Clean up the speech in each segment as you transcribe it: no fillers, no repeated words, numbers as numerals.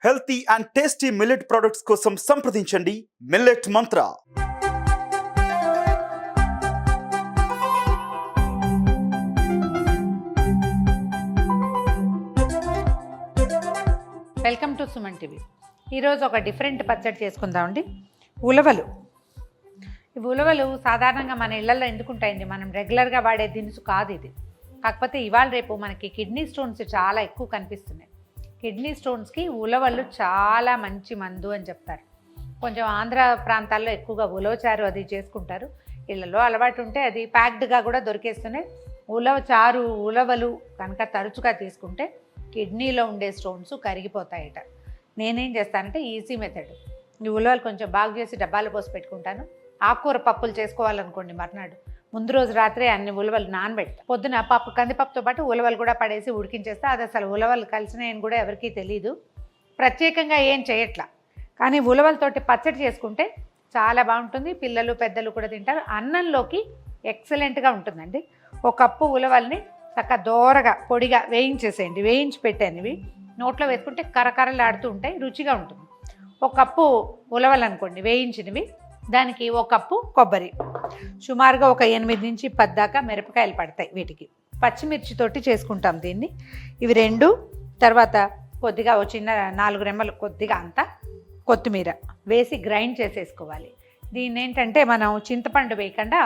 Healthy and tasty millet products కోసం సంప్రదించండి millet Mantra. Welcome to Suman TV. ఈరోజు ఒక డిఫరెంట్ పచ్చడి చేసుకుందామండి. ఉలవలు. ఈ ఉలవలు సాధారణంగా మన ఇళ్లలో ఎందుకు ఉంటాయండి, మనం రెగ్యులర్గా వాడే దినుసు కాదు ఇది. కాకపోతే ఇవాళ రేపు మనకి కిడ్నీ స్టోన్స్ చాలా ఎక్కువ కనిపిస్తున్నాయి. కిడ్నీ స్టోన్స్కి ఉలవలు చాలా మంచి మందు అని చెప్తారు. కొంచెం ఆంధ్ర ప్రాంతాల్లో ఎక్కువగా ఉలవచారు అది చేసుకుంటారు. ఇళ్లలో అలవాటు ఉంటే అది ప్యాక్డ్గా కూడా దొరికేస్తున్నాయి. ఉలవచారు ఉలవలు కనుక తరచుగా తీసుకుంటే కిడ్నీలో ఉండే స్టోన్స్ కరిగిపోతాయట. నేనేం చేస్తానంటే ఈజీ మెథడ్, ఈ ఉలవలు కొంచెం బాగు చేసి డబ్బాలు పోసి పెట్టుకుంటాను. ఆకుకూర పప్పులు చేసుకోవాలనుకోండి, మర్నాడు ముందు రోజు రాత్రే అన్ని ఉలవలు నానబెడతా. పొద్దున పప్పు కందిపప్పుతో పాటు ఉలవలు కూడా పడేసి ఉడికించేస్తే అది అసలు ఉలవలు కలిసినాయని కూడా ఎవరికీ తెలీదు. ప్రత్యేకంగా ఏం చేయట్లా, కానీ ఉలవలతోటి పచ్చడి చేసుకుంటే చాలా బాగుంటుంది. పిల్లలు పెద్దలు కూడా తింటారు. అన్నంలోకి ఎక్సలెంట్గా ఉంటుందండి. ఒక కప్పు ఉలవల్ని చక్కగా దోరగా పొడిగా వేయించేసేయండి. వేయించి పెట్టాను. ఇవి నోట్లో వేసుకుంటే కరకరలాడుతూ ఉంటాయి, రుచిగా ఉంటుంది. ఒక కప్పు ఉలవలు అనుకోండి వేయించినవి, దానికి ఒక కప్పు కొబ్బరి, సుమారుగా ఒక 8 నుంచి 10 దాకా మిరపకాయలు పడతాయి. వీటికి పచ్చిమిర్చితోటి చేసుకుంటాం దీన్ని. ఇవి 2, తర్వాత కొద్దిగా ఒక చిన్న 4 రెమ్మలు కొద్దిగా అంతా కొత్తిమీర వేసి గ్రైండ్ చేసేసుకోవాలి. దీన్ని ఏంటంటే మనం చింతపండు వేయకుండా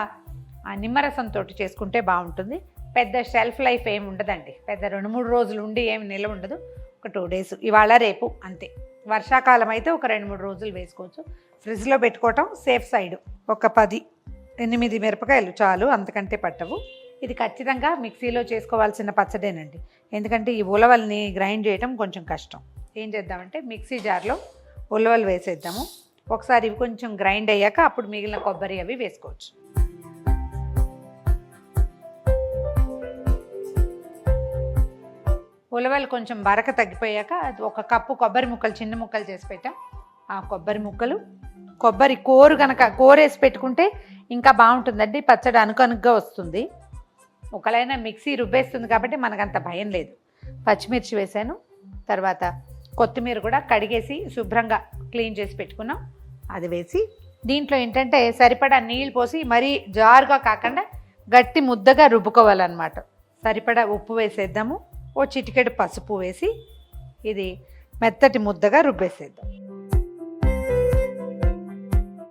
నిమ్మరసంతో చేసుకుంటే బాగుంటుంది. పెద్ద షెల్ఫ్ లైఫ్ ఏమి ఉండదండి. పెద్ద 2-3 రోజులు ఉండి ఏమి నిల్వ ఉండదు. ఒక 2 డేస్, ఇవాళ రేపు అంతే. వర్షాకాలం అయితే ఒక 2-3 రోజులు వేసుకోవచ్చు. ఫ్రిడ్జ్లో పెట్టుకోవటం సేఫ్ సైడ్. ఒక 10-8 మిరపకాయలు చాలు, అంతకంటే పట్టవు. ఇది ఖచ్చితంగా మిక్సీలో చేసుకోవాల్సిన పచ్చడేనండి. ఎందుకంటే ఈ ఉలవల్ని గ్రైండ్ చేయడం కొంచెం కష్టం. ఏం చేద్దామంటే మిక్సీ జార్లో ఉలవలు వేసేద్దాము. ఒకసారి ఇవి కొంచెం గ్రైండ్ అయ్యాక అప్పుడు మిగిలిన కొబ్బరి అవి వేసుకోవచ్చు. ఉలవలు కొంచెం బరక తగ్గిపోయాక ఒక కప్పు కొబ్బరి ముక్కలు చిన్న ముక్కలు చేసి పెట్టాం. ఆ కొబ్బరి ముక్కలు, కొబ్బరి కోరు కనుక కోరేసి పెట్టుకుంటే ఇంకా బాగుంటుందండి. పచ్చడి అనుకనుగ్గా వస్తుంది. ఒకలైనా మిక్సీ రుబ్బేస్తుంది కాబట్టి మనకంత భయం లేదు. పచ్చిమిర్చి వేసాను, తర్వాత కొత్తిమీర కూడా కడిగేసి శుభ్రంగా క్లీన్ చేసి పెట్టుకున్నాం. అది వేసి దీంట్లో ఏంటంటే సరిపడా నీళ్ళు పోసి మరీ జారుగా కాకుండా గట్టి ముద్దగా రుబ్బుకోవాలన్నమాట. సరిపడా ఉప్పు వేసేద్దాము. ఓ చిటికెడు పసుపు వేసి ఇది మెత్తటి ముద్దగా రుబ్బేసేద్దాం.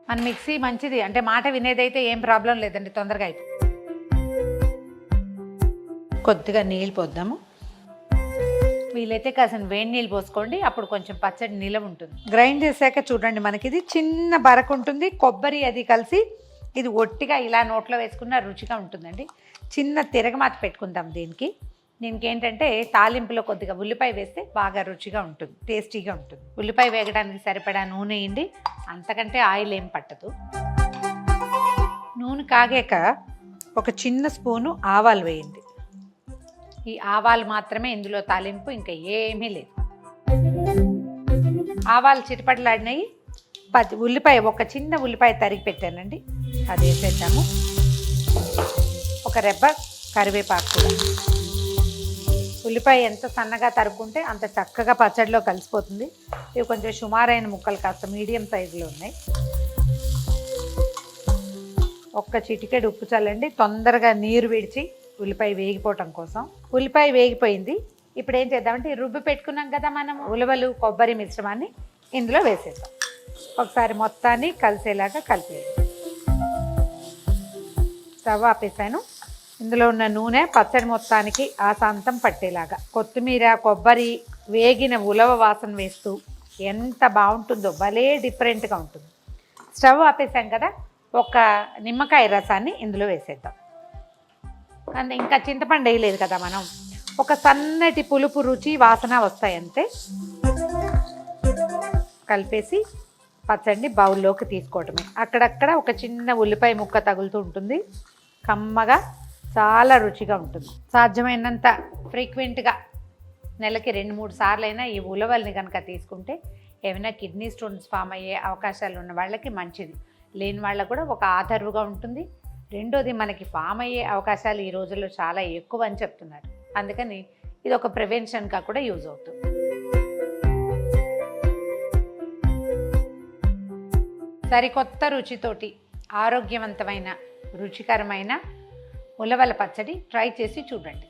మన మిక్సీ మంచిది అంటే మాట వినేదైతే ఏం ప్రాబ్లం లేదండి, తొందరగా అయిపోయి. కొద్దిగా నీళ్ళు పోద్దాము. వీలైతే కాసిన వేడి నీళ్ళు పోసుకోండి, అప్పుడు కొంచెం పచ్చడి నిలవ ఉంటుంది. గ్రైండ్ చేశాక చూడండి, మనకి ఇది చిన్న బరకు ఉంటుంది. కొబ్బరి అది కలిసి ఇది ఒట్టిగా ఇలా నోట్లో వేసుకున్న రుచిగా ఉంటుందండి. చిన్న తిరగమాత పెట్టుకుందాం దీనికి ఏంటంటే తాలింపులో కొద్దిగా ఉల్లిపాయ వేస్తే బాగా రుచిగా ఉంటుంది, టేస్టీగా ఉంటుంది. ఉల్లిపాయ వేగడానికి సరిపడా నూనె వేయండి, అంతకంటే ఆయిల్ ఏం పట్టదు. నూనె కాగాక ఒక చిన్న స్పూను ఆవాలు వేయండి. ఈ ఆవాలు మాత్రమే ఇందులో తాలింపు, ఇంకా ఏమీ లేదు. ఆవాలు చిటపటలాడినాయి. ఒక చిన్న ఉల్లిపాయ తరిగి పెట్టానండి, అది వేసేద్దాము. ఒక రెబ్బ కరివేపాకు కూడా. ఉల్లిపాయ ఎంత సన్నగా తరుక్కుంటే అంత చక్కగా పచ్చడిలో కలిసిపోతుంది. ఇవి కొంచెం సుమారైన ముక్కలు, కాస్త మీడియం సైజులో ఉన్నాయి. ఒక్క చిటికెడు ఉప్పు చల్లండి, తొందరగా నీరు విడిచి ఉల్లిపాయ వేగిపోవటం కోసం. ఉల్లిపాయ వేగిపోయింది. ఇప్పుడు ఏం చేద్దామంటే రుబ్బి పెట్టుకున్నాం కదా మనం ఉలవలు కొబ్బరి మిశ్రమాన్ని ఇందులో వేసేద్దాం. ఒకసారి మొత్తాన్ని కలిసేలాగా కలిపేది. స్టవ్ ఆపేసాను. ఇందులో ఉన్న నూనె పచ్చడి మొత్తానికి ఆశాంతం పట్టేలాగా కొత్తిమీర కొబ్బరి వేగిన ఉలవ వాసన వేస్తూ ఎంత బాగుంటుందో, భలే డిఫరెంట్గా ఉంటుంది. స్టవ్ ఆపేసాం కదా, ఒక నిమ్మకాయ రసాన్ని ఇందులో వేసేద్దాం. అండ్ ఇంకా చింతపండు వేయలేదు కదా మనం. ఒక సన్నటి పులుపు రుచి వాసన వస్తాయి అంతే. కలిపేసి పచ్చడిని బౌల్లోకి తీసుకోవటమే. అక్కడక్కడ ఒక చిన్న ఉల్లిపాయ ముక్క తగులుతూ ఉంటుంది, కమ్మగా చాలా రుచిగా ఉంటుంది. సాధ్యమైనంత ఫ్రీక్వెంట్గా నెలకి 2-3 సార్లు అయినా ఈ ఉలవల్ని కనుక తీసుకుంటే ఏమైనా కిడ్నీ స్టోన్స్ ఫామ్ అయ్యే అవకాశాలు ఉన్న వాళ్ళకి మంచిది, లేని వాళ్ళకు కూడా ఒక ఆధారుగా ఉంటుంది. రెండోది, మనకి ఫామ్ అయ్యే అవకాశాలు ఈ రోజుల్లో చాలా ఎక్కువ అని చెప్తున్నారు. అందుకని ఇది ఒక ప్రివెన్షన్గా కూడా యూజ్ అవుతుంది. సరికొత్త రుచితోటి ఆరోగ్యవంతమైన రుచికరమైన ఉలవల పచ్చడి ట్రై చేసి చూడండి.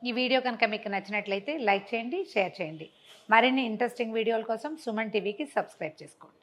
ఈ వీడియో కనుక మీకు నచ్చినట్లయితే లైక్ చేయండి, షేర్ చేయండి. మరిన్ని ఇంట్రెస్టింగ్ వీడియోల కోసం సుమన్ టీవీకి సబ్స్క్రైబ్ చేసుకోండి.